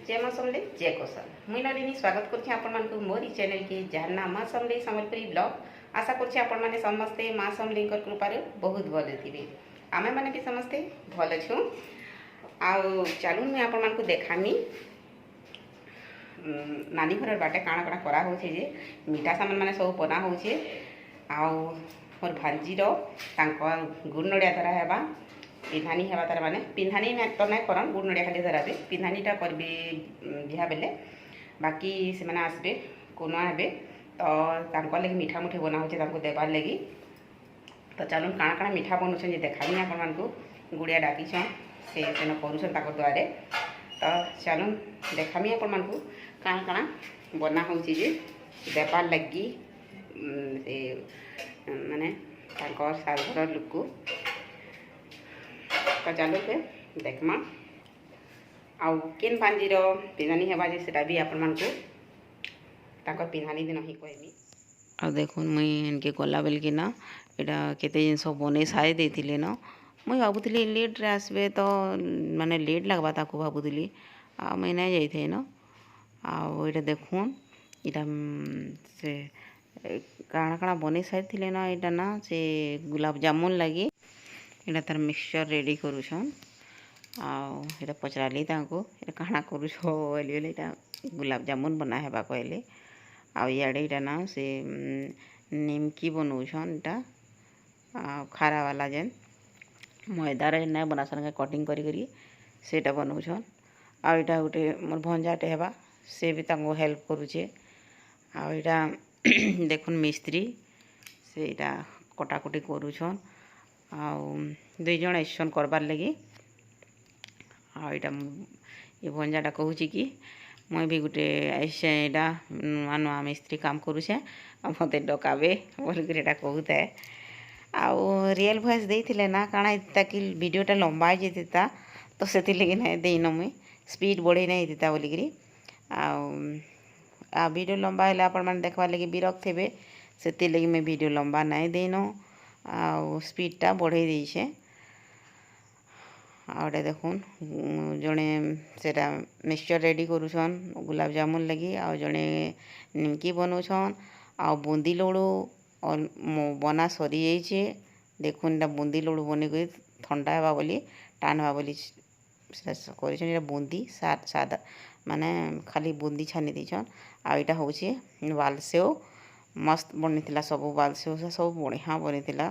जय माँ समले जय कौशल मुई नलिनी स्वागत करुँच आपण मोर चैनल के जार ना माँ समले सम्बलपुरी ब्लॉग। आशा करुँच आपण मैंने समस्ते माँ समले कृपार बहुत भल थे। आमे मैंने भी समस्ते भल छूँ। आउ चलू मुझे आपण को देखामी नानी घर बाटे काଣା काଣା करा होचे जे मीठा सामान माने सब बना होचे। आउ मोर भांजीर गुड़ नड़िया धरा हेबा पिंधानी हेबा तार माने पिंधानी तो ना करन गुड़ नड़िया खाली धराबे पिंधानीटा करबे बिहा बेले बाकी से माने आसबे कोना हेबे तो तांको लगी मीठा मुठी बना होचे तांको देबार लगी। तो चलून काଣା काଣା मीठा बनउछन जे देखाबी आपण मानकु गुड़िया डाकीछन से सेन करूछन ताको द्वारे। तो चलून देखामी आपण मानकु काଣା काଣା बना होचे जे देबार लगी से माने तांको सालघर लोक को। तो चलो से देखमा आउ केन पांजीर पिंधानी हेबा जे सेटा भी आपण मानकु तांको पिंधानी दिन ही कहमी। आ देखुन मुई इनके गला बेल कि ना एटा केते जिनस बने सारी देथिले न मुई भाबुथिली लेट रे आसबे तो माने लेट लागबा ताको भाबुथिली आ मुई नै जाइथे न। आ एटा देखुन एटा से काଣା काଣା बने सारी थिले न एटा ना से गुलाब जामुन लगी एटा तार मिक्सचर रेडी करूछन। आटा पचराली एटा काଣା करूछ बोली बोले एटा गुलाब जामुन बना हेबा कहले। आड़े एटा ना से निमकी बनौछन एटा खारा वाला जेन मैदार ना बनासन कटिंग करी करी सेटा बनौछन। आटा गोटे मोर भंजाटे हेबा से भी तांको हेल्प करूचे। आटा देखुन मिस्त्री से एटा कटाकटी करूछन दुई जन एसन करबार लगी। आटा ये भंजाटा कहूँ कि मुई भी गोटे ऐसे एटा नुआ नुआ मिस्त्री काम करूछे मत डकाबे बोलकर कहूए। आउ रियल भॉइस देते ना काଣା ताकि वीडियोटा लंबा हो जाता तो से लगी ना देन मुई स्पीड बढ़े नहीं देता बोलिकी। आ वीडियो लंबा है आपण मैंने देखबार लगी विरक्त थे से लगी मैं वीडियो लंबा नहीं देन आ स्पीडटा बढ़े देछे। आउटे देखुन जड़े सेटा मिक्सचर रेडी करूछन गुलाब जामुन लगी आ जड़े निमकी बनौछन आ बूंदी लड्डू और बना सरी जाइए। देखुन एटा बूंदी लड्डू बने कोई ठंडा हेबा बोली टाण हेबा बोली कर बूंदी सादा माने खाली बूंदी छानी देछन। आ एटा होचे बालसेव मस्त बनी सब बालसेव सब बढ़िया बनी।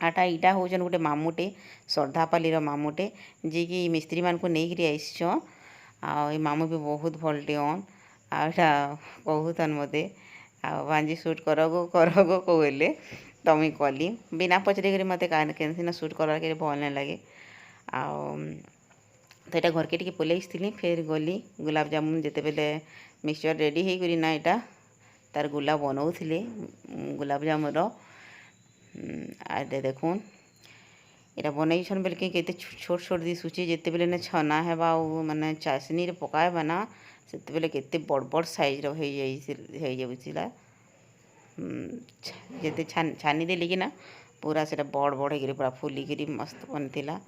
आटा इटा होचन गोटे मामुटे श्रद्धापालीर मामुटे जी कि मिस्त्री मान को नहीं आईछन। आ मामू भी बहुत भलटे अन आटा कहूतन मते आ भांजी सुट करगो कहले तो मुई कली बिना पचरे मते कैंसिना सुट करवार के भल नहीं लगे। तो यहाँ घर के टी पलैसी फिर गली गुलाब जामुन जिते बेले मिक्सचर रेडी हो करी ना यहाँ तार गुला बनाऊे गुलाब जामुन आटे देखुन यहाँ बनईछन बेल के छोट छोट दिशुचे जिते बेले ना छना हेबा माने चाशनी पकाएबा ना से बेले केते बड़ बड़ साइज हो जाऊला जिते छानी देली कि ना पूरा से बड़ बड़ हो पूरा फुलिकी मस्त बनता।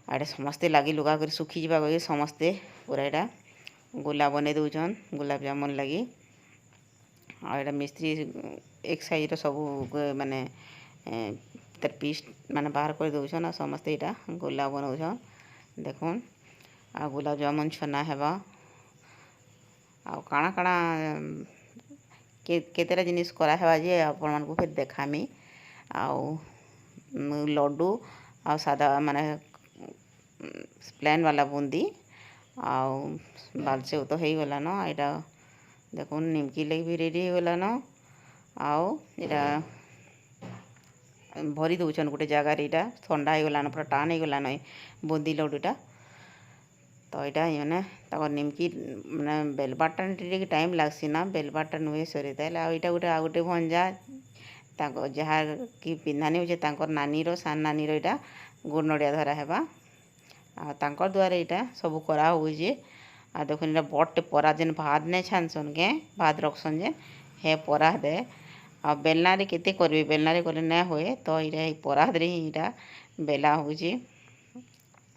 आड़े समस्ते लगी लुगा कर सुखी जावा कही समस्ते पूरा यहाँ गोला बने दौन गुलाब जामुन लगी। आटा मिस्त्री एक साइज सब माने तार पीस माने बाहर कर दौन समस्ते यहाँ गोला बनाऊन। देखुन आ गुलाब जामुन छना हेबा आ काଣା काଣା केतेटा जिनिस करा हेबा जे आपण मानकु फिर देखामी। आउ लड्डू आ सादा माने प्लेन वाला बूंदी आउ बालसेव तो हो गला न। यहाँ देखुन निमकी लगी भी रेडी हो गला न। आउ यहाँ भरी दौन गोटे जगार यहाँ ठंडा हो गलान पूरा टाण हो गलान बूंदी लड्डूटा। तो यहाँ मैंने निमकी मैंने बेलबाटा टाइम लगसी ना बेलबाटा नुहे सरी तेल आईटा गोटे आ गोटे भंजा जहाँ कि पिंधानी हो नानीर सान नानीर यहाँ गुड़ नड़िया धरा हेबा आ द्वारा यहाँ सब करा हुए। आ देखुन यहाँ बड़टे परा जेन भात नहीं छानसन के भात रखसन जेन हे परा दे आ बेलना केते करबे बेलना कले ना हुए तो यहाँ परा दे यहाँ बेला हो।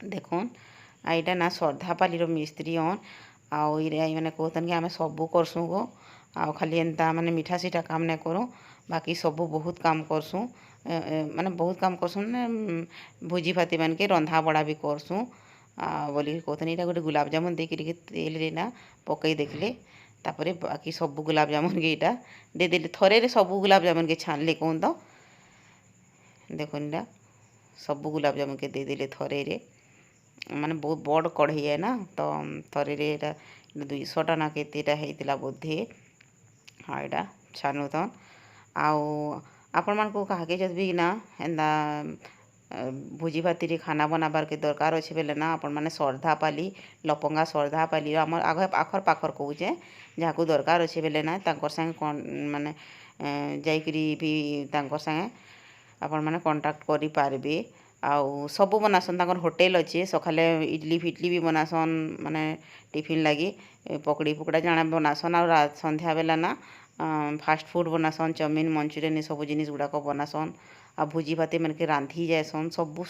देखुन आ यहाँ ना श्रद्धापालीर मिस्त्री अन आउ इरे मैंने कहतन कि आम सबू करसूँ गो आउ खाली एंता माने मीठा सीठा काम नहीं करूँ बाकी सबू बहुत काम करसूँ माने बहुत काम करसूँ ना भोजी भाती मान के रंधा बड़ा भी करसूँ बोली कहतन यहाँ गोटे गुलाब जामुन देकर तेल ना पकई देखले तापर बाकी सबू गुलाब जामुन के यहाँ देदेली थरे सबू गुलाब जामुन के छानले कहूँ तो देखो इटा सबू गुलाब जामुन के देदेले थरे रे माने बहुत बड़ कढ़ई है ना तो थरे रे 200 ना केतेटा होता बोधे हाँ यहाँ छानुतन आउ आपण मान को कहा जब भी ना एंदा भोजी भाती खाना बनाबार के दरकार अच्छे बेले ना आपण मैंने श्रद्धा पाली लपंगा श्रद्धा पाली आम आग आखर पाखर कौचे जहाँ को दरकार अच्छे बेले ना संगे माने जाइकरी भी संगे आपण मैंने कंटाक्ट करि पारबे आउ सबू बनासन होटेल अच्छे सकाले इडली फिटली भी बनासन माने टिफिन लगी पकड़ी पकड़ा जाना बनासन आ संध्या बेला ना फास्ट फूड बनासन चाउमिन मंचुरियन सब जिनिस गुड़ाक बनासन आ भोजी भाती मन के रांधि जाएसन सबू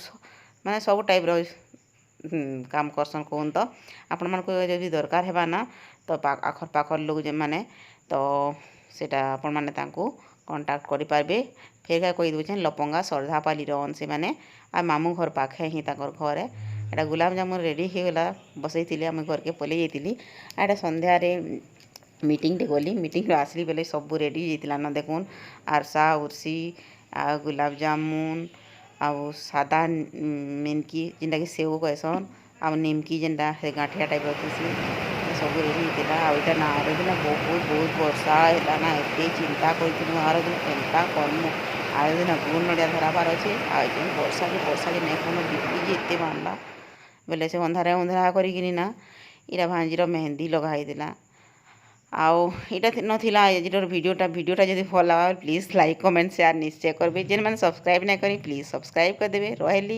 माने सब टाइप रो काम करसन कहूँ तो आपण मन को जब दरकार हेबा ना तो आखर पाखर लोग जे माने तो सेटा आपण माने तांको कंटाक्ट करि पारबे फेर क्या कही दूचे लपंगा श्रद्धा पाली रन से माने आ मामू घर पाखे ही ताकर घर एटा गुलाब जामुन रेडी हो गला बसई आम घर के पलि जाइली एटा संध्या रे मीटिंग टे गली मीटिंग आसली बेले सब रेडी जाइला ना देखुन आरसा उर्सी आ गुलाब जामुन आ सादा मेनकी जेनटा कि सेव कहसन आ निमकी जेनटा गांठिया टाइप रखी सब रेडी होता आईटा ना आर दिन बहुत बहुत वर्षा है ना एत चिंता कर आर दिन केन्ता करमु आर दिन गुड़ नड़िया धराबार अच्छे आज वर्षा के नहीं कौन बिजली एत बांधला बेले से अंधारा अंधारा करी ना इरा भांजीर मेहंदी लगाईला आउ इटा नथिला आजिर वीडियोटा जदि भल लगा प्लीज लाइक कमेंट शेयर निश्चय करेंगे जेन मैंने सब्सक्राइब नहीं करी प्लीज सब्सक्राइब करदे रही।